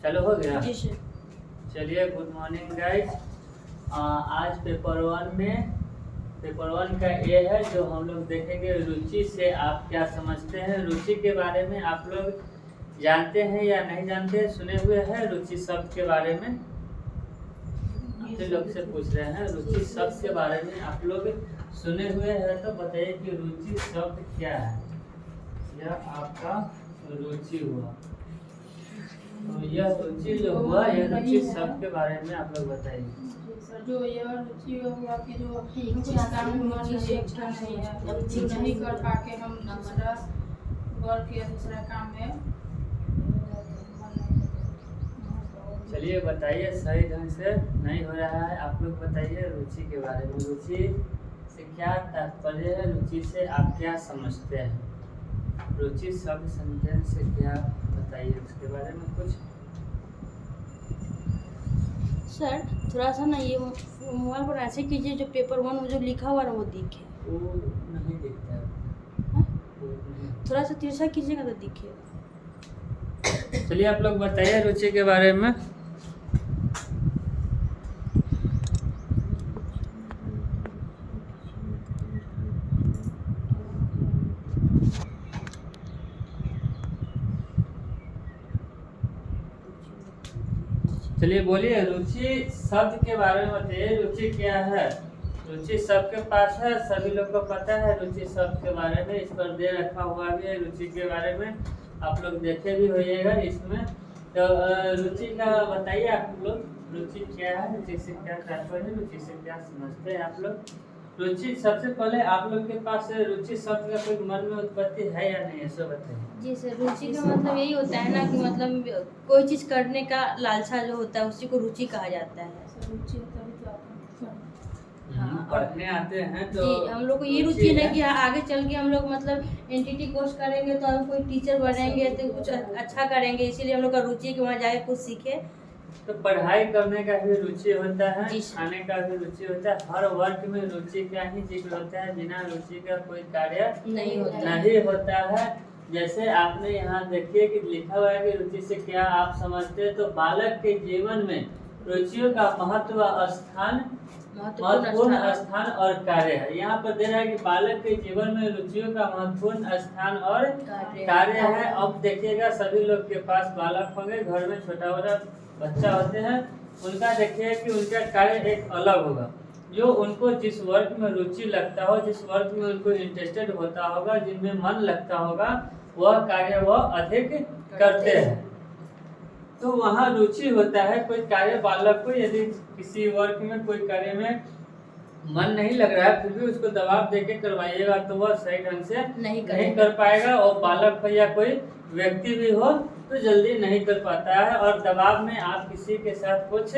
चलो हो गया। जी सर। चलिए गुड मॉर्निंग गाइस। आज पेपर वन का ये है जो हम लोग देखेंगे रुचि से आप क्या समझते हैं। रुचि के बारे में आप लोग जानते हैं या नहीं जानते हैं, सुने हुए हैं रुचि शब्द के बारे में? आपके लोग से पूछ रहे हैं रुचि शब्द के बारे में आप लोग सुने हुए हैं तो बताइए कि रुचि शब्द क्या है। यह आपका रुचि हुआ, तो यह रुचि जो हुआ यह रुचि शब्द के बारे में आप लोग बताइए। सर जो यह रुचि हुआ कि जो कुछ काम मन में इच्छा नहीं है, जो नहीं कर पाके हम दूसरा वर्क या दूसरा काम में चलिए बताइए, सही ढंग से नहीं हो रहा है, आप लोग बताइए रुचि के बारे में। रुचि से क्या तात्पर्य है, रुचि से आप क्या समझते हैं? रुचि शब्द सेंटेंस से क्या बताइए उसके बारे में कुछ। सर थोड़ा सा ना ये मोबाइल पर ऐसे कीजिए जो पेपर वन में जो लिखा हुआ है वो दिखे। वो नहीं दिखता है। हाँ? वो नहीं। थोड़ा सा तिरछा कीजिएगा तो दिखे। चलिए आप लोग बताइए रुचि के बारे में। चलिए बोलिए रुचि शब्द के बारे में बताइए, रुचि क्या है। रुचि सबके पास है, सभी लोग को पता है रुचि शब्द के बारे में, इस पर दे रखा हुआ भी है रुचि के बारे में, आप लोग देखे भी होइएगा इसमें। तो रुचि का बताइए आप लोग, रुचि क्या है, रुचि से क्या तात्पर्य है, रुचि से क्या समझते हैं आप लोग। रुचि सबसे पहले आप लोग के पास रुचि शब्द का कोई मन में उत्पत्ति है या नहीं, ऐसा बताइए। जी सर, रुचि का मतलब यही होता है ना कि मतलब कोई चीज़ करने का लालसा जो होता है उसी को रुचि कहा जाता है। रुचि तभी तो आप पढ़ने आते हैं तो जी हम लोग को ये रुचि है कि आगे चल के हम लोग मतलब एनटीटी कोर्स करेंगे तो हम कोई टीचर बनेंगे तो कुछ अच्छा करेंगे, इसीलिए हम लोग का रुचि है कि वहाँ जाके कुछ सीखे। तो पढ़ाई करने का भी रुचि होता है, जी। खाने का भी रुचि होता है, हर वर्ग में रुचि का ही जिक्र होता है, बिना रुचि का कोई कार्य नहीं होता है। जैसे आपने यहाँ देखिए कि लिखा हुआ है कि रुचि से क्या आप समझते हैं, तो बालक के जीवन में रुचियों का महत्वपूर्ण स्थान और कार्य है। यहाँ पर दे रहा है कि बालक के जीवन में रुचियों का महत्वपूर्ण स्थान और कार्य है। अब देखिएगा सभी लोग के पास बालक होंगे, घर में छोटा बड़ा बच्चा होते हैं, उनका देखिए कि उनका कार्य एक अलग होगा। जो उनको जिस वर्क में रुचि लगता हो, जिस वर्क में उनको इंटरेस्टेड होता होगा, जिनमें मन लगता होगा, वह कार्य वह अधिक करते हैं। तो वहाँ रुचि होता है। कोई कार्य बालक को यदि किसी वर्क में कोई कार्य में मन नहीं लग रहा है फिर भी उसको दबाव देके करवाइएगा तो वह सही ढंग से नहीं कर पाएगा, और बालक हो या कोई व्यक्ति भी हो तो जल्दी नहीं कर पाता है, और दबाव में आप किसी के साथ कुछ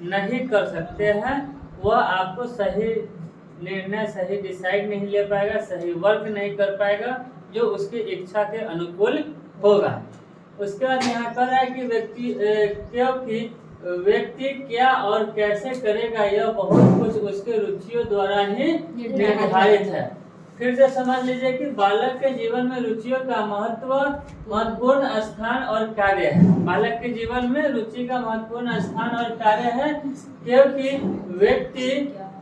नहीं कर सकते हैं। वह आपको सही निर्णय, सही डिसाइड नहीं ले पाएगा, सही वर्क नहीं कर पाएगा जो उसकी इच्छा के अनुकूल होगा। उसके बाद यहाँ कर रहा है कि क्योंकि व्यक्ति क्या और कैसे करेगा यह बहुत कुछ उसके रुचियों द्वारा ही निर्धारित है। फिर से समझ लीजिए कि बालक के जीवन में रुचियों का महत्वपूर्ण स्थान और कार्य है। बालक के जीवन में रुचि का महत्वपूर्ण स्थान और कार्य है, क्योंकि व्यक्ति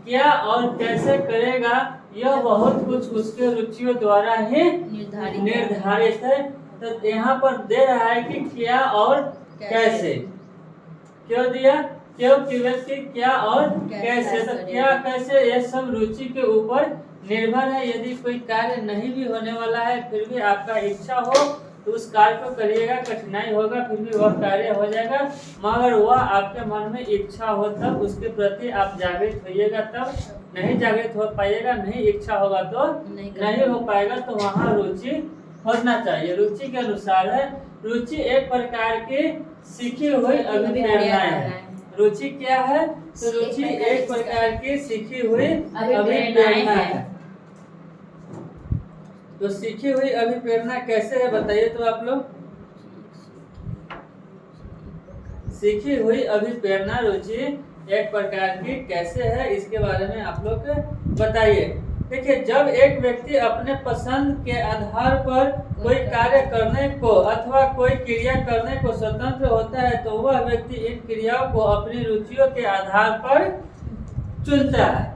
क्या और कैसे करेगा यह बहुत कुछ उसके रुचियों द्वारा ही निर्धारित है। तो यहाँ पर दे रहा है कि क्या और कैसे, क्यों दिया, क्योंकि व्यक्ति क्या और कैसे, तो क्या कैसे यह सब रुचि के ऊपर निर्भर है। यदि कोई कार्य नहीं भी होने वाला है फिर भी आपका इच्छा हो तो उस कार्य को करिएगा, कठिनाई होगा फिर भी वह कार्य हो जाएगा, मगर वह आपके मन में इच्छा हो तब उसके प्रति आप जागृत होइएगा, तब नहीं जागृत हो पाइएगा, नहीं इच्छा होगा तो नहीं हो पाएगा। तो वहाँ रुचि होना चाहिए। रुचि के अनुसार है, रुचि एक प्रकार की सीखी हुई अभिप्रेरणा है। रुचि क्या है, तो रुचि एक प्रकार की सीखी हुई अभिप्रेरणा है। तो सीखी हुई अभिप्रेरणा कैसे है बताइए तो आप लोग। सीखी हुई अभिप्रेरणा रुचि एक प्रकार की कैसे है इसके बारे में आप लोग बताइए। देखिए, जब एक व्यक्ति अपने पसंद के आधार पर कोई कार्य करने को अथवा कोई क्रिया करने को स्वतंत्र होता है तो वह व्यक्ति इन क्रियाओं को अपनी रुचियों के आधार पर चुनता है।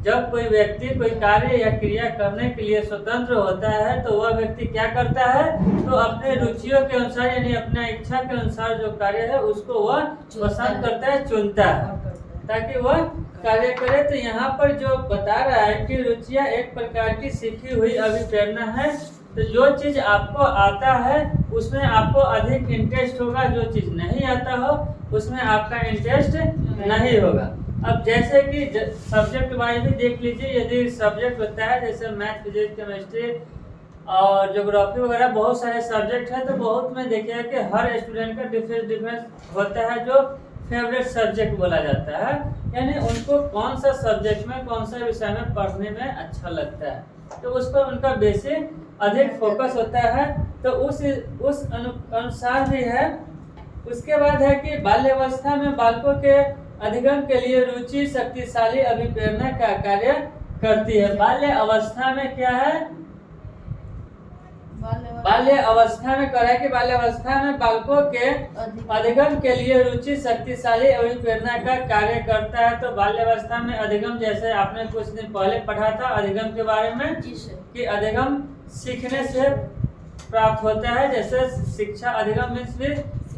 जब कोई व्यक्ति कोई कार्य या क्रिया करने के लिए स्वतंत्र होता है तो वह व्यक्ति क्या करता है, तो अपने रुचियों के अनुसार यानी अपने इच्छा के अनुसार जो कार्य है उसको वह पसंद करता है, चुनता है ताकि वह कार्य करे। तो यहाँ पर जो बता रहा है कि रुचियाँ एक प्रकार की सीखी हुई अभिप्रेरणा है। तो जो चीज आपको आता है उसमें आपको अधिक इंटरेस्ट होगा, जो चीज नहीं आता हो उसमें आपका इंटरेस्ट नहीं होगा। अब जैसे कि सब्जेक्ट वाइज भी देख लीजिए, यदि सब्जेक्ट होता है जैसे मैथ, फिजिक्स, केमिस्ट्री और ज्योग्राफी वगैरह बहुत सारे सब्जेक्ट है, तो बहुत में देखिए कि हर स्टूडेंट का डिफरेंस होता है जो फेवरेट सब्जेक्ट बोला जाता है, यानी उनको कौन सा सब्जेक्ट में कौन सा विषय में पढ़ने में अच्छा लगता है, तो उस पर उनका बेसिक अधिक फोकस होता है। तो उस अनुसार भी है। उसके बाद है कि बाल्यावस्था में बालकों के अधिगम के लिए रुचि शक्तिशाली अभिप्रेरणा का कार्य करती है। बाल्य अवस्था में क्या है, बाल्य अवस्था में कह रहा है कि बाल्य अवस्था में बालकों के अधिगम के लिए रुचि शक्तिशाली अभिप्रेरणा का कार्य करता है। तो बाल्य अवस्था में अधिगम, जैसे आपने कुछ दिन पहले पढ़ा था अधिगम के बारे में कि अधिगम सीखने से प्राप्त होता है, जैसे शिक्षा अधिगम मीन्स भी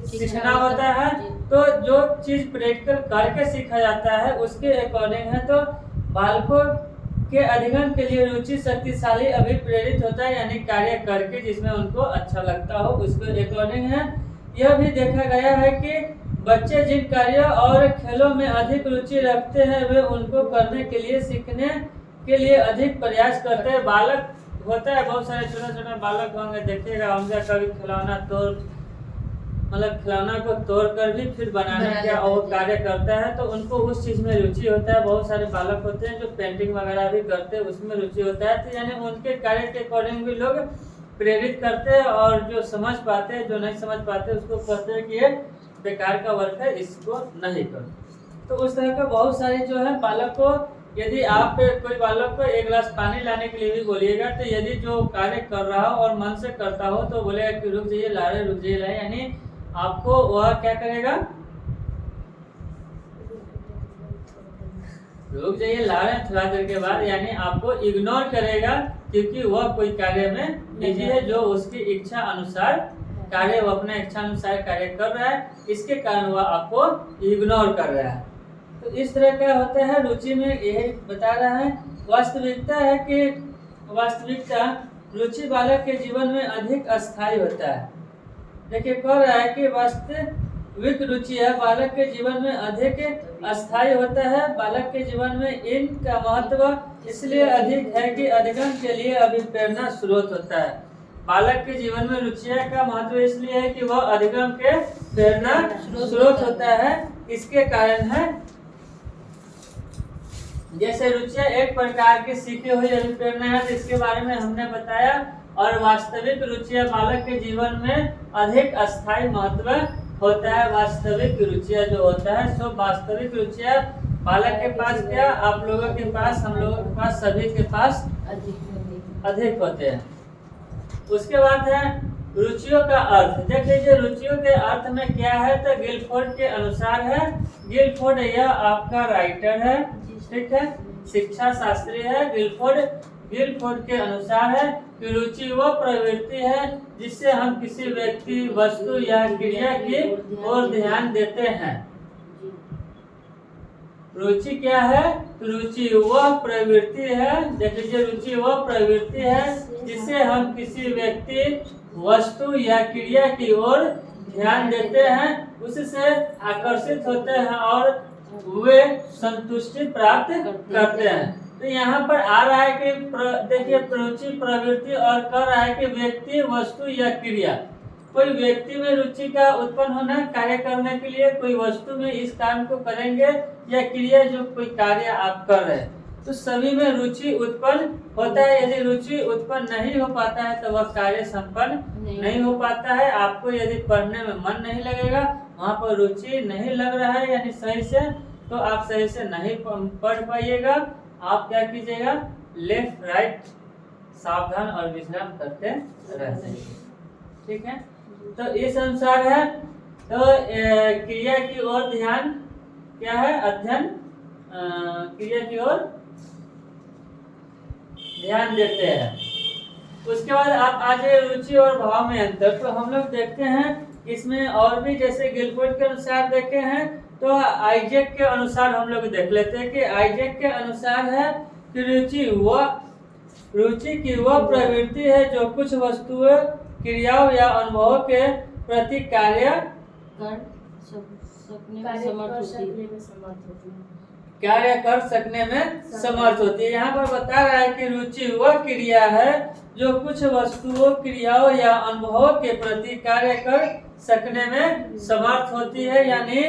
सीखना होता है। तो जो चीज प्रैक्टिकल करके सीखा जाता है उसके अकॉर्डिंग है। तो बालकों के अधिगम के लिए रुचि शक्तिशाली अभिप्रेरित होता है, यानी कार्य करके जिसमें उनको अच्छा लगता हो उसके अकॉर्डिंग है। यह भी देखा गया है कि बच्चे जिन कार्यों और खेलों में अधिक रुचि रखते हैं वे उनको करने के लिए सीखने के लिए अधिक प्रयास करते हैं। बालक होता है, बहुत सारे छोटे छोटे बालक होंगे, देखिएगा उनका कभी खिलौना खिलौना को तोड़कर भी फिर बनाने का वो कार्य करता है, तो उनको उस चीज में रुचि होता है। बहुत सारे बालक होते हैं जो पेंटिंग वगैरह भी करते हैं, उसमें रुचि होता है। तो यानी उनके कार्य के अकॉर्डिंग भी लोग प्रेरित करते हैं, और जो समझ पाते हैं, जो नहीं समझ पाते उसको कहते हैं कि ये बेकार का वर्क है, इसको नहीं करो। तो उस तरह का बहुत सारे जो है बालक को, यदि आप कोई बालक को एक गिलास पानी लाने के लिए भी बोलिएगा तो यदि जो कार्य कर रहा हो और मन से करता हो तो बोलेगा कि रुक जाइए ला रहे, रुक जाइए ला रहे, यानी आपको वह क्या करेगा, रुक जाइए ला रहे हैं थोड़ा देर के बाद, यानी आपको इग्नोर करेगा क्योंकि वह कोई कार्य में बिजी है जो उसकी इच्छा अनुसार कार्य, वो अपने इच्छा अनुसार कार्य कर रहा है, इसके कारण वह आपको इग्नोर कर रहा है। तो इस तरह का होता है रुचि में, यही बता रहा है। वास्तविकता है कि रुचि बालक के जीवन में अधिक अस्थायी होता है। देखिए कह रहा है कि वास्तविक रुचि है बालक के जीवन में अधिक अस्थायी होता है। बालक के जीवन में इनका महत्व इसलिए अधिक है कि अधिगम के लिए अभिप्रेरणा स्रोत होता है। बालक के जीवन में रुचिया का महत्व इसलिए है कि वह अधिगम के प्रेरणा स्रोत होता है। इसके कारण है, जैसे रुचिया एक प्रकार की सीखी हुई अभिप्रेरणा है, तो इसके बारे में हमने बताया। और वास्तविक रुचिया बालक के जीवन में अधिक अस्थायी महत्व होता है। वास्तविक रुचिया जो होता है, सो वास्तविक रुचिया बालक के पास क्या, आप लोगों के पास, हम लोगों के पास, सभी के पास अधिक होते हैं। उसके बाद है रुचियों का अर्थ। देख लीजिए रुचियों के अर्थ में क्या है, तो गिलफोर्ड के अनुसार है। गिलफोर्ड यह आपका राइटर है, ठीक है, शिक्षा शास्त्री है। गिलफोर्ड के अनुसार है कि रुचि वह प्रवृत्ति है जिससे हम किसी व्यक्ति, वस्तु या क्रिया की ओर ध्यान देते हैं। रुचि क्या है, रुचि वह प्रवृत्ति है, देख लीजिए रुचि वह प्रवृत्ति है जिससे हम किसी व्यक्ति, वस्तु या क्रिया की ओर ध्यान देते हैं, उससे आकर्षित होते हैं और वे संतुष्टि प्राप्त करते हैं। तो यहाँ पर आ रहा है कि देखिए रुचि प्रवृत्ति, और कह रहा है कि व्यक्ति, वस्तु या क्रिया, कोई व्यक्ति में रुचि का उत्पन्न होना कार्य करने के लिए, कोई वस्तु में इस काम को करेंगे, या क्रिया जो कोई कार्य आप कर रहे हैं, तो सभी में रुचि उत्पन्न होता है। यदि रुचि उत्पन्न नहीं हो पाता है तो वह कार्य संपन्न नहीं हो पाता है। आपको यदि पढ़ने में मन नहीं लगेगा, वहाँ पर रुचि नहीं लग रहा है यानी सही से, तो आप सही से नहीं पढ़ पाइएगा। आप क्या कीजिएगा, लेफ्ट राइट सावधान और विश्राम करते रहते हैं। ठीक है, तो इस अनुसार है। तो क्रिया की ओर ध्यान क्या है, अध्ययन क्रिया की ओर ध्यान देते हैं। उसके बाद आप आ जाए रुचि और भाव में अंतर। तो हम लोग देखते हैं इसमें और भी, जैसे गिलफोर्ड के अनुसार देखे हैं, तो आइजैक के अनुसार हम लोग देख लेते हैं कि आइजैक के अनुसार है कि रुचि की वह प्रवृत्ति है जो कुछ वस्तुओं, क्रियाओं या अनुभवों के प्रति कार्य कर सकने में समर्थ होती है। कार्य कर सकने में समर्थ होती है। यहाँ पर बता रहा है कि रुचि वह क्रिया है जो कुछ वस्तुओं, क्रियाओं या अनुभवों के प्रति कार्य कर सकने में समर्थ होती है। यानी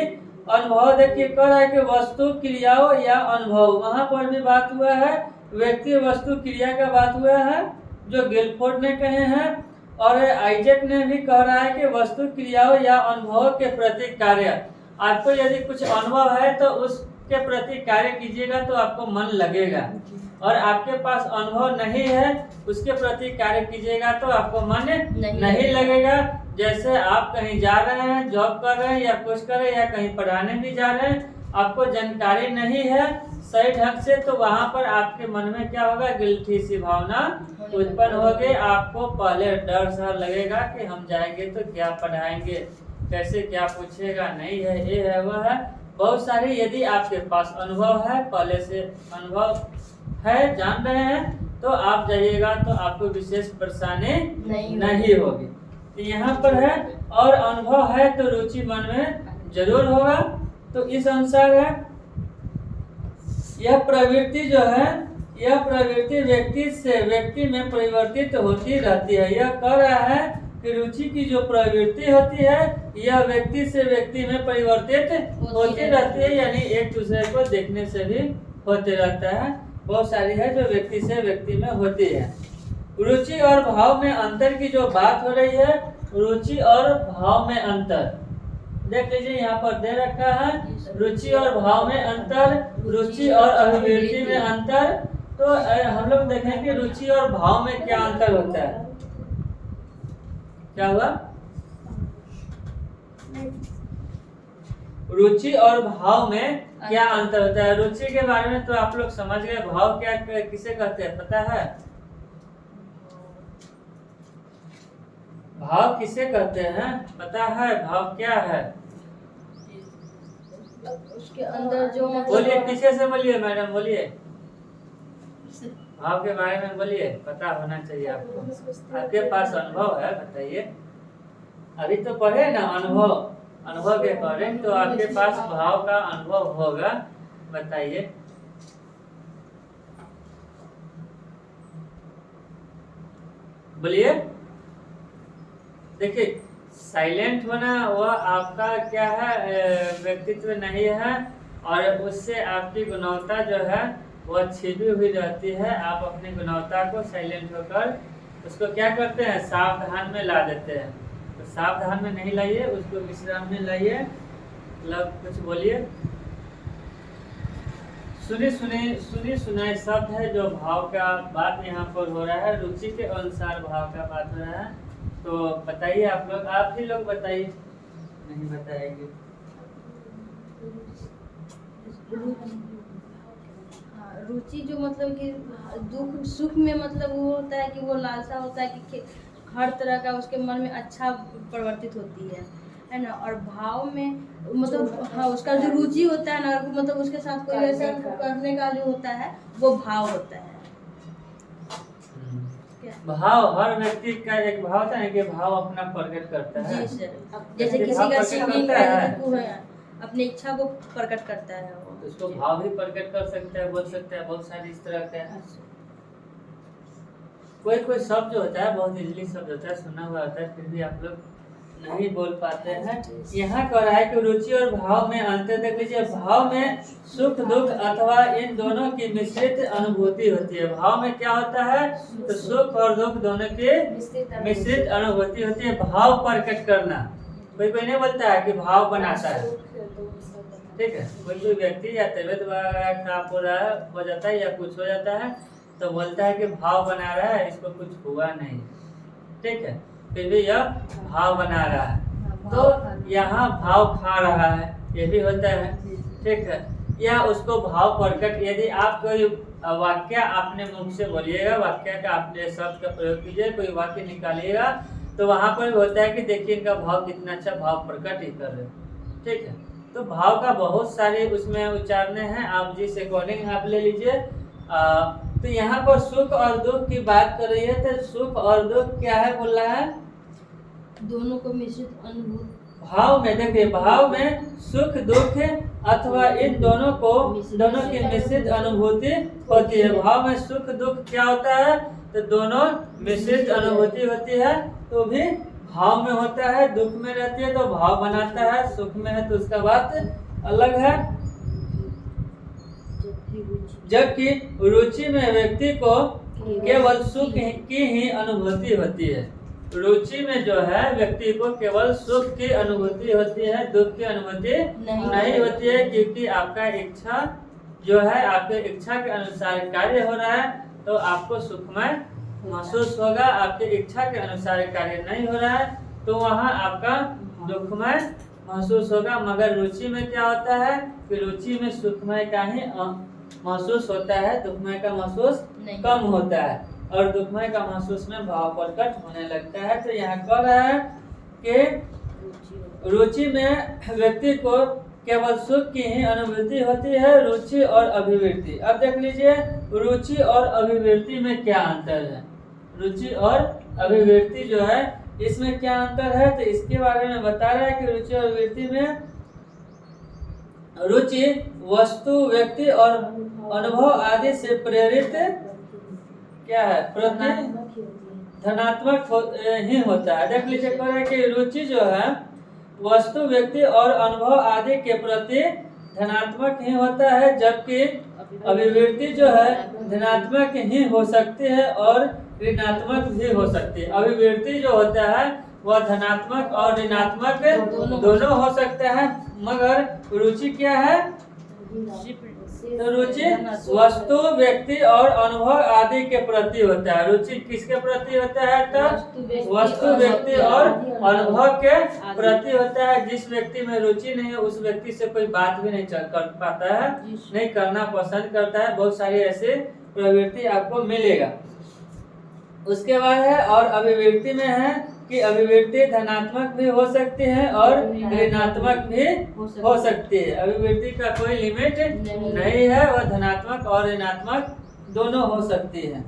अनुभव देखिए कह रहा है कि वस्तु, क्रियाओं या अनुभव, वहाँ पर भी बात हुआ है, व्यक्ति वस्तु क्रिया का बात हुआ है जो गिलफोर्ड ने कहे हैं, और आइजैक ने भी कह रहा है कि वस्तु, क्रियाओं या अनुभवों के प्रति कार्य। आपको यदि कुछ अनुभव है तो उसके प्रति कार्य कीजिएगा तो आपको मन लगेगा, और आपके पास अनुभव नहीं है उसके प्रति कार्य कीजिएगा तो आपको मन नहीं लगेगा। जैसे आप कहीं जा रहे हैं, जॉब कर रहे हैं या कुछ कर रहे हैं या कहीं पढ़ाने भी जा रहे हैं, आपको जानकारी नहीं है सही ढंग से, तो वहाँ पर आपके मन में क्या होगा, गिल्टी सी भावना उत्पन्न होगी। आपको पहले डर सा लगेगा कि हम जाएंगे तो क्या पढ़ाएंगे, कैसे क्या पूछेगा, नहीं है ये है वह है, बहुत सारी। यदि आपके पास अनुभव है, पहले से अनुभव है, जान रहे हैं, तो आप जाइएगा तो आपको विशेष परेशानी नहीं होगी। तो यहाँ पर है, और अनुभव है तो रुचि मन में जरूर होगा। तो इस अनुसार है, यह प्रवृत्ति जो है, यह प्रवृत्ति व्यक्ति से व्यक्ति में परिवर्तित होती रहती है। यह कह रहा है कि रुचि की जो प्रवृत्ति होती है यह व्यक्ति से व्यक्ति में परिवर्तित होती रहती है, यानी एक दूसरे को देखने से भी होते रहता है। बहुत सारी है जो व्यक्ति से व्यक्ति में होती है। रुचि और भाव में अंतर की जो बात हो रही है, रुचि और भाव में अंतर देख लीजिए, यहाँ पर दे रखा है रुचि और भाव में अंतर, रुचि और अभिव्यक्ति में अंतर। तो हम लोग देखेंगे रुचि और भाव में क्या अंतर होता है। क्या हुआ, रुचि और भाव में क्या अंतर होता है। रुचि के बारे में तो आप लोग समझ गए, भाव क्या किसे कहते हैं पता है, भाव किसे कहते हैं पता है, भाव क्या है, उसके अंदर जो बोलिए, पीछे से बोलिए मैडम, बोलिए, भाव के बारे में बोलिए, पता होना चाहिए आपको। आपके पास अनुभव है, बताइए, अभी तो पढ़े ना अनुभव, अनुभव के अकॉर्डिंग तो आपके पास भाव का अनुभव होगा, बताइए। बोलिए, देखिए साइलेंट होना वह आपका क्या है, व्यक्तित्व नहीं है, और उससे आपकी गुणवत्ता जो है वह छिपी हुई रहती है। आप अपनी गुणवत्ता को साइलेंट होकर उसको क्या करते हैं, सावधान में ला देते हैं। तो सावधान में नहीं लाइए, उसको विश्राम में लाइए। मतलब कुछ बोलिए, सुनी सुनाई शब्द है जो भाव का बात यहाँ पर हो रहा है, रुचि के अनुसार भाव का बात हो रहा है। तो बताइए आप लोग, आप ही लोग बताइए, नहीं बताएंगे। रुचि जो मतलब कि दुख सुख में मतलब वो होता है कि वो लालसा होता है कि हर तरह का उसके मन में अच्छा परिवर्तित होती है ना। और भाव में मतलब हाँ, उसका जो रुचि होता है ना, मतलब उसके साथ कोई ऐसा करने का जो होता है वो भाव होता है। भाव हर व्यक्ति का एक भाव होता है कि भाव अपना प्रकट करता है। जी सर, जैसे किसी का सिंगिंग है, अपनी इच्छा को प्रकट करता है वो, तो उसको भाव भी प्रकट कर सकता है, बोल सकता है, बहुत सारी इस तरह का है। कोई शब्द जो होता है बहुत इजीली शब्द होता है, सुना हुआ होता है, फिर भी आप लोग नहीं बोल पाते हैं। यहाँ कह रहा है कि रुचि और भाव में अंतर देख लीजिए। भाव में सुख दुख अथवा इन दोनों की मिश्रित अनुभूति होती है। भाव में क्या होता है, तो सुख और दुख दोनों की मिश्रित अनुभूति होती है। भाव प्रकट करना, कोई नहीं बोलता है कि भाव बनाता है, ठीक है। कोई व्यक्ति या तबियत खराब हो जाता है या कुछ हो जाता है तो बोलता है कि भाव बना रहा है, इसको कुछ हुआ नहीं, ठीक है, फिर भी यह भाव बना रहा है, तो यहाँ भाव खा रहा है, ये भी होता है, ठीक है। या उसको भाव प्रकट, यदि आप कोई वाक्य आपने मुख से बोलिएगा, वाक्य का आपने शब्द का प्रयोग कीजिए, कोई वाक्य निकालिएगा, तो वहाँ पर होता है कि देखिए इनका भाव कितना अच्छा भाव प्रकट ही कर रहे हैं, ठीक है। तो भाव का बहुत सारे उसमें उच्चारण हैं, आप जिस अकॉर्डिंग आप ले लीजिए। तो यहाँ पर सुख और दुख की बात कर रही है, तो सुख और दुख क्या है बोल रहा है, दोनों को मिश्रित अनुभूति। भाव में देखिए, भाव में सुख दुख अथवा इन दोनों की मिश्रित अनुभूति होती है। भाव में सुख दुख क्या होता है, तो दोनों मिश्रित अनुभूति होती है, तो भी भाव में होता है, दुख में रहती है तो भाव बनाता है, सुख में है तो उसका बात अलग है। जबकि रुचि में व्यक्ति को केवल सुख की ही अनुभूति होती है। रुचि में जो है व्यक्ति को केवल सुख की अनुभूति होती है, दुख की अनुभूति नहीं होती है, क्योंकि आपका इच्छा जो है, आपके इच्छा के अनुसार कार्य हो रहा है तो आपको सुखमय महसूस होगा। आपकी इच्छा के अनुसार कार्य नहीं हो रहा है तो वहाँ आपका दुखमय महसूस होगा। मगर रुचि में क्या होता है कि रुचि में सुखमय का ही महसूस होता है, दुखमय का महसूस कम होता है, और दुखमय का महसूस में भाव प्रकट होने लगता है। तो यहाँ कह रहा है कि रुचि में व्यक्ति को केवल सुख की ही अनुभूति होती है। रुचि और अभिवृत्ति, अब देख लीजिए रुचि और अभिवृत्ति में क्या अंतर है। रुचि और अभिवृत्ति जो है इसमें क्या अंतर है, तो इसके बारे में बता रहा है कि रुचि और अभिवृत्ति में रुचि वस्तु व्यक्ति और अनुभव आदि से प्रेरित क्या है, प्रति धनात्मक ही होता है। देख लीजिए कह रहे हैं कि रुचि जो है वस्तु व्यक्ति और अनुभव आदि के प्रति धनात्मक ही होता है, जबकि अभिवृत्ति जो है धनात्मक ही हो सकती है और ऋणात्मक भी हो सकती है। अभिवृत्ति जो होता है वह धनात्मक और ऋणात्मक दोनों हो सकता है, मगर रुचि क्या है, तो रुचि वस्तु व्यक्ति और अनुभव आदि के प्रति होता है। रुचि किसके प्रति होता है, तो वस्तु व्यक्ति और अनुभव के प्रति होता है। जिस व्यक्ति में रुचि नहीं है उस व्यक्ति से कोई बात भी नहीं कर पाता है, नहीं करना पसंद करता है, बहुत सारी ऐसे प्रवृत्ति आपको मिलेगा। उसके बाद है और अभिवृत्ति में है कि अभिवृत्ति धनात्मक भी हो सकती है और ऋणात्मक भी हो सकती है। अभिवृत्ति का कोई लिमिट नहीं है, वह धनात्मक और ऋणात्मक दोनों हो सकती है।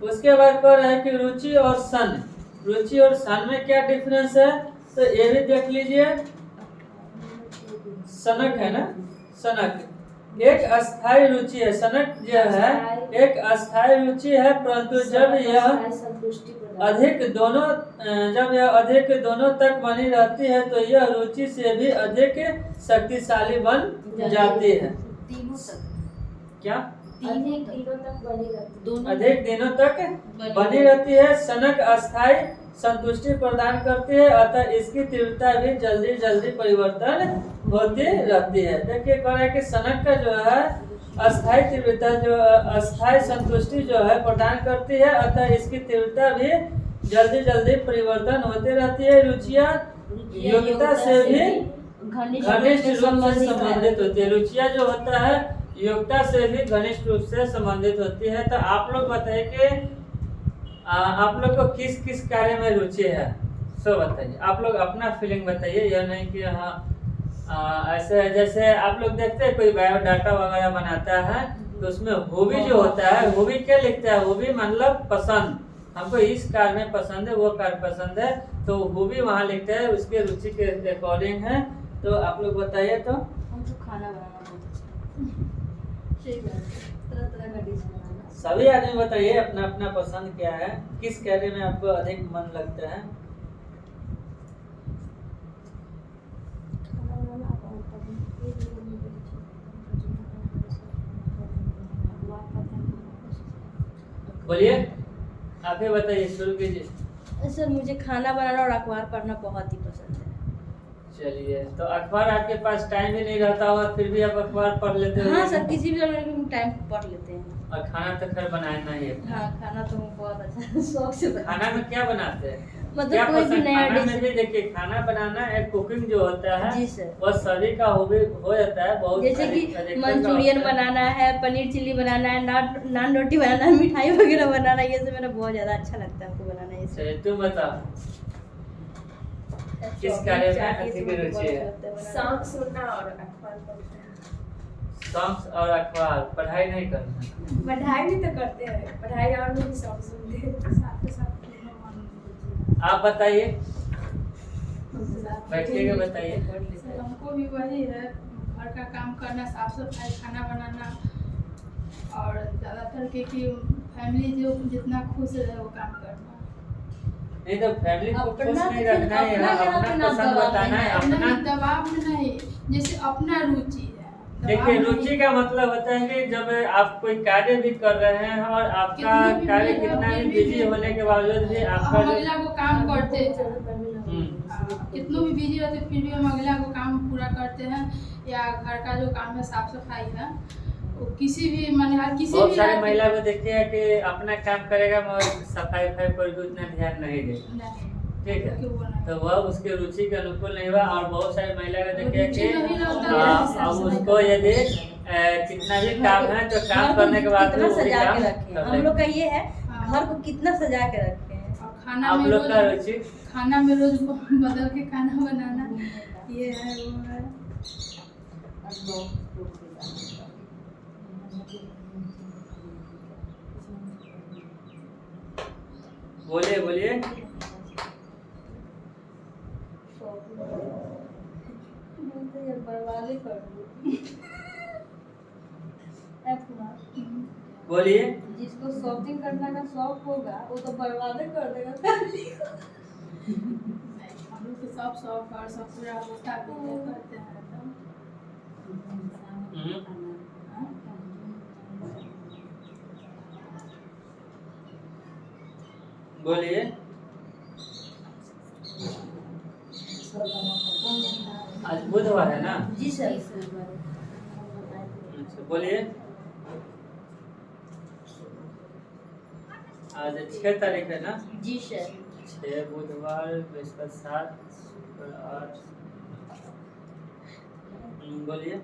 उसके बाद कह रहे हैं कि रुचि और सन, रुचि और सन में क्या डिफरेंस है, तो ये भी देख लीजिए। सनक है ना, सनक एक अस्थायी रुचि है, सनक जो है एक अस्थायी रुचि है, परंतु जब यह अधिक दोनों तक बनी रहती है तो यह रुचि से भी अधिक शक्तिशाली बन जाती है। क्या अधिक दिनों तक बनी रहती है। सनक अस्थायी संतुष्टि प्रदान करती है, अतः इसकी तीव्रता भी जल्दी जल्दी परिवर्तन होती रहती है। देखिए कह रहा है कि सनक का जो है अस्थायी तीव्रता जो अस्थायी संतुष्टि जो है प्रदान करती है, अतः इसकी तीव्रता भी जल्दी जल्दी परिवर्तन होती रहती है। रुचियाँ योग्यता से भी घनिष्ठ रूप से संबंधित होती है। रुचियाँ जो होता है योग्यता से भी घनिष्ठ रूप से संबंधित होती है। तो आप लोग बताइए कि आप लोग को किस किस कार्य में रुचि है, सो बताइए। आप लोग अपना फीलिंग बताइए, यह नहीं कि हाँ ऐसे जैसे आप लोग देखते हैं कोई बायोडाटा वगैरह बनाता है तो उसमें हॉबी जो होता है, हॉबी क्या लिखता है, हॉबी मतलब पसंद, हमको इस कार्य में पसंद है, वो कार्य पसंद है, तो हॉबी वहाँ लिखता है, उसके रुचि के अकॉर्डिंग है। तो आप लोग बताइए। तो हमको खाना बनाना बहुत अच्छा है, तरह तरह का डिश बनाना। सभी आदमी बताइए अपना अपना पसंद क्या है, किस कार्य में आपको अधिक मन लगता है। बोलिए, आप ही बताइए, शुरू कीजिए। सर मुझे खाना बनाना और अखबार पढ़ना बहुत ही पसंद है। चलिए, तो अखबार आपके पास टाइम ही नहीं रहता होगा, फिर भी आप अखबार पढ़ लेते हो? हाँ सर, किसी भी टाइम पढ़ लेते हैं। और खाना तो खैर बनाना ही है। हाँ, खाना तो हम बहुत अच्छा शौक से खाना में क्या बनाते हैं? मतलब क्या कोई भी पसंद? नया खाना में डिश। भी देखिए, खाना बनाना एक कुकिंग जो होता है जी सर। वो सभी का हो जाता है। बहुत जैसे सारी कि तरीकों का मंचूरियन होता है। बनाना है, पनीर चिल्ली बनाना है, नान रोटी बनाना है, मिठाई वगैरह बनाना है, ये सब मेरा बहुत ज़्यादा अच्छा लगता है हमको बनाना ये सब। चलिए, तुम बताओ किस चॉकलेट, कार्य में चाट, ये अच्छी सब की मुझे रुचि है? बहुत अच्छा लगता है बनाना। सॉन्ग सुनना और अखबार पढ़ना। सॉन्ग्स और अखबार, पढ़ाई नहीं करना। पढ़ाई भी तो करते हैं, पढ़ाई और भी सॉन्ग सुनते हैं। साथ के साथ दोनों मन आप बताइए, बुझे। बैठिएगा बताइए। सर, हमको भी वही है, घर का काम करना, साफ सफाई, खाना बनाना, और ज़्यादातर कि फैमिली जो जितना खुश रहे वो काम करना। नहीं तो फैमिली को खुश अपना नहीं तो फिर रखना है, अपना यहाँ यहाँ अपना पे ना पसंद दबाव बताना है। नहीं अपना नहीं, दबाव में नहीं, जैसे अपना रुचि है। देखिए, दबाव रुचि नहीं। का मतलब होता है कि जब आप कोई कार्य भी कर रहे हैं और आपका कितनी भी कार्य मेहनत, कितना भी फिर भी बिजी होने के बावजूद भी आपका हम जो अगला को काम करते हैं। हम्म, कितनों भी बिजी रहते फिर भी हम अगला को काम पूरा करते हैं। या घर का जो काम है, साफ सफाई है, वो किसी भी माने किसी बहुत भी सारी रात- महिला को देखते हैं कि अपना काम करेगा मगर सफाई पर भी उतना ध्यान नहीं देगा। नहीं, ठीक है, कि वो नहीं। तो वह उसके रुचि के अनुकूल नहीं हुआ। और बहुत सारी महिला को देखते हैं रुचि नहीं कि रहता है। अब उसको यदि कितना भी काम है तो काम घर को करने के बाद भी कितना वो भी सजा काम के रखे हैं। कर हम लेगा। लोग का ये है, हाँ। घर को कितना सजा के रखे हैं। और खाना आप में लोग का रोज रुचि खाना में रोज बदल के खाना बनाना, ये है वो है। बोलिए बोलिए। बर्बादी कर बोलिए। जिसको शॉपिंग करने का शौक होगा वो तो बर्बादी कर देगा। नहीं, हम लोग तो सब शौक और सब पूरा होता भी है, करते हैं तो। बोलिए। आज बुधवार है ना? जी सर। अच्छा, बोलिए। आज 6 तारीख है ना? जी सर। 6 बुधवार, बृहस्पति 7, शुक्र 8। बोलिए।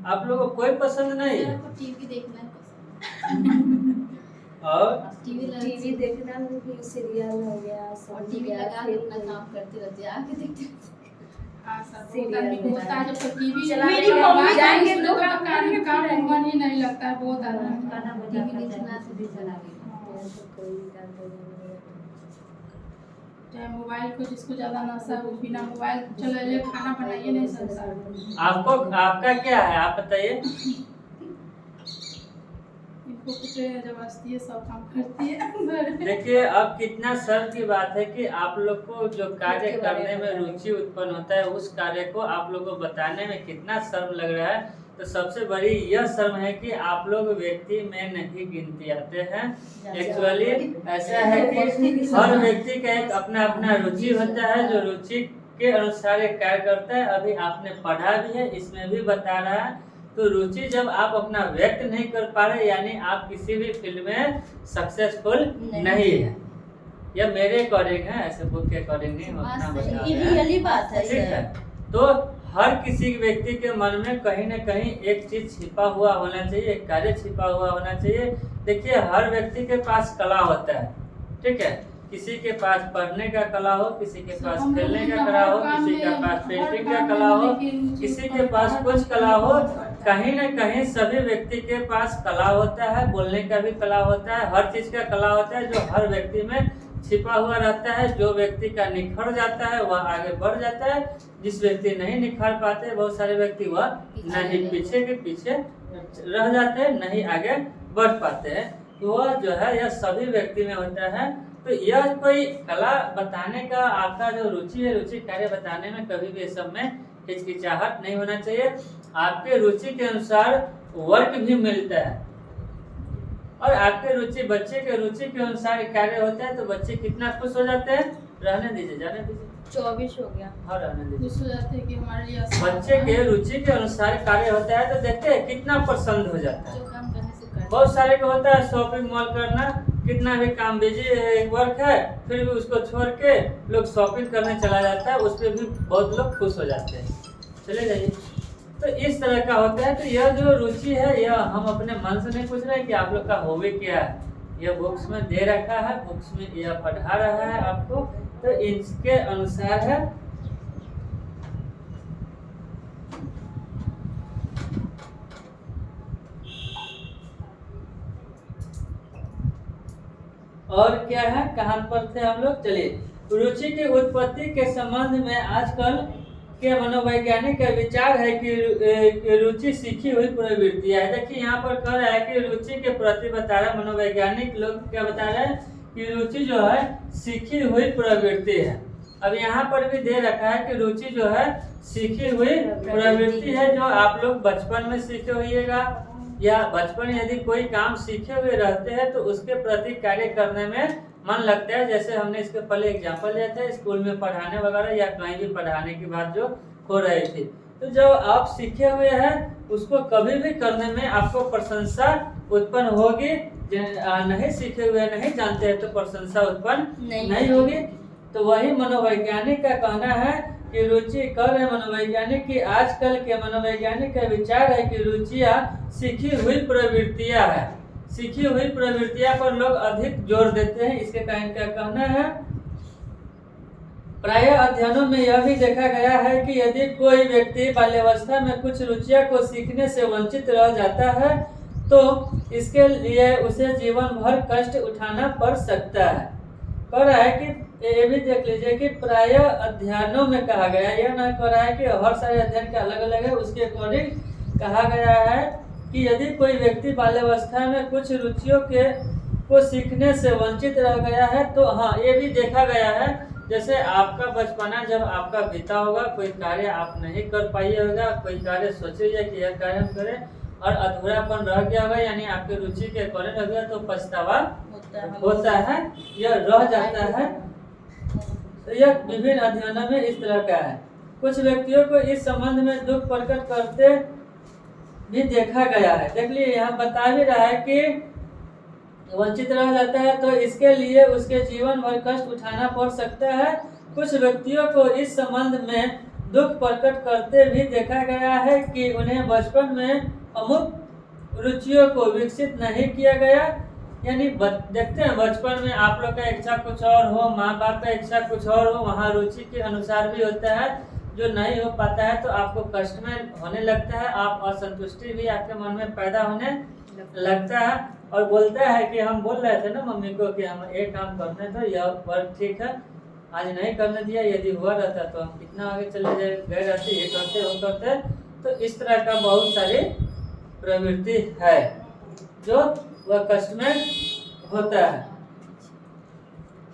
आप लोगों को कोई पसंद नहीं है? टीवी देखना है और टीवी देखना हो, फिर सीरियल हो गया, और सॉन्ग टीवी हो गया, लगा के फिल्म अपना हो गया। काम करते रहते हैं, आके देखते रहते हैं। हाँ, सब सीरियल होता है जब तक टीवी चलाने मेरी के बाद मम्मी जाएंगे जाएंगे तो तो काम में मन ही नहीं लगता है, बहुत आदमी। टीवी नहीं चला तो भी चला गया। कोई काम करने नहीं रहता। चाहे मोबाइल को जिसको ज्यादा नशा है, वो बिना मोबाइल चले खाना बनाइए नहीं सकता। आपको आपका क्या है, आप बताइए। इनको कुछ जबरदस्ती है, सब काम करती है। देखिए, अब कितना शर्म की बात है कि आप लोग को जो कार्य करने में रुचि उत्पन्न होता है उस कार्य को आप लोग को बताने में कितना शर्म लग रहा है। तो सबसे बड़ी यह शर्म है कि आप लोग व्यक्ति में नहीं गिनती आते हैं। एक्चुअली ऐसा है कि हर व्यक्ति का एक अपना अपना रुचि होता है, जो रुचि के अनुसार एक कार्य करता है। अभी आपने पढ़ा भी है, इसमें भी बता रहा है। तो रुचि जब आप अपना व्यक्त नहीं कर पा रहे, यानी आप किसी भी फील्ड में सक्सेसफुल नहीं है। यह मेरे अकॉर्डिंग है, ऐसे बुक के अकॉर्डिंग नहीं होता। ये रियली बात है ठीक है, सर। तो हर किसी व्यक्ति के मन में कहीं न कहीं एक चीज छिपा हुआ होना चाहिए, एक कार्य छिपा हुआ होना चाहिए। देखिए, हर व्यक्ति के पास कला होता है, ठीक है। किसी के पास पढ़ने का कला हो, किसी के पास खेलने का कला हो, किसी के पास पेंटिंग का कला हो, किसी के पास कुछ कला हो। कहीं न कहीं सभी व्यक्ति के पास कला होता है, बोलने का भी कला होता है, हर चीज का कला होता है जो हर व्यक्ति में छिपा हुआ रहता है। जो व्यक्ति का निखर जाता है वह आगे बढ़ जाता है, जिस व्यक्ति नहीं निखर पाते बहुत सारे व्यक्ति वह नहीं पीछे के पीछे रह जाते हैं, नहीं आगे बढ़ पाते हैं। तो वह जो है यह सभी व्यक्ति में होता है। तो यह कोई कला बताने का आपका जो रुचि है, रुचि कार्य बताने में कभी भी इस सब में हिचकिचाहट नहीं होना चाहिए। आपके रुचि के अनुसार वर्क भी मिलता है, और आपके रुचि बच्चे के रुचि के अनुसार कार्य होता है तो बच्चे कितना खुश हो जाते हैं। रहने दीजिए, जाने दीजिए। 24 हो गया। हाँ, रहने दीजिए। खुश हो जाते हैं कि हमारे लिए आसान बच्चे है। के रुचि के अनुसार कार्य होता है तो देखते हैं कितना पसंद हो जाता है। जो काम करने से कर बहुत सारे को होता है शॉपिंग मॉल करना, कितना भी काम बिजी वर्क है फिर भी उसको छोड़ के लोग शॉपिंग करने चला जाता है, उस पर भी बहुत लोग खुश हो जाते हैं। चले जाइए। तो इस तरह का होता है। तो यह जो रुचि है यह हम अपने मन से नहीं पूछ रहे कि आप लोग का हॉबी क्या है, यह बुक्स में दे रखा है, बुक्स में यह पढ़ा रहा है आपको, तो इसके अनुसार है। और क्या है, कहाँ पर थे हम लोग। चलिए, रुचि की उत्पत्ति के संबंध में आजकल के मनोवैज्ञानिक का विचार है कि रुचि सीखी हुई प्रवृत्ति है। देखिए यहाँ पर कह रहा है कि रुचि के प्रति बता रहा है, मनोवैज्ञानिक लोग क्या बता रहे हैं कि रुचि जो है सीखी हुई प्रवृत्ति है। अब यहाँ पर भी दे रखा है कि रुचि जो है सीखी हुई प्रवृत्ति है, जो आप लोग बचपन में सीखे होइएगा या बचपन यदि कोई काम सीखे हुए रहते हैं तो उसके प्रति कार्य करने में मन लगता है। जैसे हमने इसके पहले एग्जाम्पल लिया था स्कूल में पढ़ाने वगैरह या कहीं भी पढ़ाने की बात जो हो रही थी, तो जब आप सीखे हुए हैं उसको कभी भी करने में आपको प्रशंसा उत्पन्न होगी। नहीं सीखे हुए नहीं जानते हैं तो प्रशंसा उत्पन्न नहीं होगी। तो वही मनोवैज्ञानिक का कहना है कि रुचि कर रहे मनोवैज्ञानिक की आजकल के मनोवैज्ञानिक का विचार है कि रुचियाँ सीखी हुई प्रवृत्तियाँ है। सीखी हुई प्रवृत्तियाँ पर लोग अधिक जोर देते हैं। इसके कारण क्या कहना है, प्राय अध्ययनों में यह भी देखा गया है कि यदि कोई व्यक्ति बाल्यावस्था में कुछ रुचियाँ को सीखने से वंचित रह जाता है तो इसके लिए उसे जीवन भर कष्ट उठाना पड़ सकता है। कह रहा है कि ये भी देख लीजिए कि प्राय अध्ययनों में कहा गया, यह ना कह रहा है कि हर सारे अध्ययन के अलग अलग है, उसके अकॉर्डिंग कहा गया है कि यदि कोई व्यक्ति बाल्यावस्था में कुछ रुचियों को सीखने से वंचित रह गया है तो हाँ, ये भी देखा गया है। जैसे आपका बचपना जब आपका बीता होगा, कोई कार्य आप नहीं कर पाइए होगा, कोई कार्य सोचिए कि यह कार्य हम करें और अधूरापन रह गया होगा, यानी आपके रुचि के अकॉर्डिंग रह गया तो पछतावा होता है, यह रह जाता है। तो यह विभिन्न अध्ययनों में इस तरह का है। कुछ व्यक्तियों को इस संबंध में दुख प्रकट करते भी देखा गया है। देख लिए यहाँ बता भी रहा है कि वंचित रह जाता है तो इसके लिए उसके जीवन भर कष्ट उठाना पड़ सकता है। कुछ व्यक्तियों को इस संबंध में दुख प्रकट करते भी देखा गया है कि उन्हें बचपन में अमुक रुचियों को विकसित नहीं किया गया। यानी देखते हैं बचपन में आप लोग का इच्छा कुछ और हो, माँ बाप का इच्छा कुछ और हो, वहाँ रुचि के अनुसार भी होता है, जो नहीं हो पाता है तो आपको कष्ट में होने लगता है, आप असंतुष्टि भी आपके मन में पैदा होने लगता है और बोलता है कि हम बोल रहे थे ना मम्मी को कि हम एक काम करने तो यह वर्क ठीक है, आज नहीं करने दिया, यदि हुआ रहता तो हम कितना आगे चले गए रहते, ये करते वो करते। तो इस तरह का बहुत सारी प्रवृत्ति है जो वह कष्ट में होता है।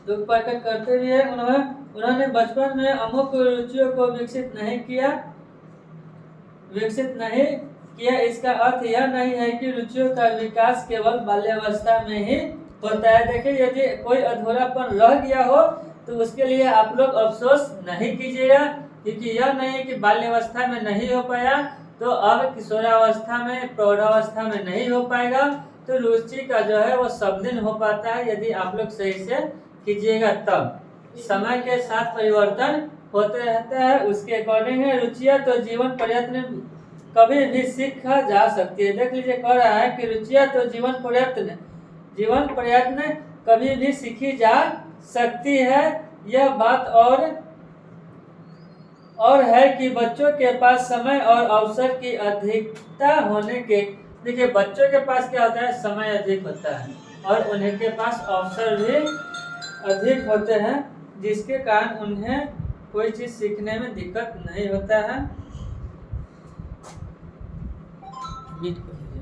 दुख प्रकट करते भी है। उन्होंने बचपन में अमुक रुचियों को विकसित नहीं किया। इसका अर्थ यह नहीं है कि रुचियों का विकास केवल बाल्यावस्था में ही होता है। देखिए, यदि कोई अधूरापन रह गया हो तो उसके लिए आप लोग अफसोस नहीं कीजिएगा, क्योंकि यह नहीं है कि बाल्यावस्था में नहीं हो पाया तो अब किशोरावस्था में, प्रौढ़ावस्था में नहीं हो पाएगा। तो रुचि का जो है वो सब दिन हो पाता है यदि आप लोग सही से कीजिएगा तब। समय के साथ परिवर्तन होते रहता है, उसके अकॉर्डिंग है। रुचियाँ तो जीवन प्रयत्न कभी भी सीखा जा सकती है। देख लीजिए, कह रहा है कि रुचियाँ तो जीवन प्रयत्न कभी भी सीखी जा सकती है। यह बात और है कि बच्चों के पास समय और अवसर की अधिकता होने के, देखिए बच्चों के पास क्या होता है, समय अधिक होता है और उन्हीं के पास अवसर भी अधिक होते हैं, जिसके कारण उन्हें कोई चीज़ सीखने में दिक्कत नहीं होता है।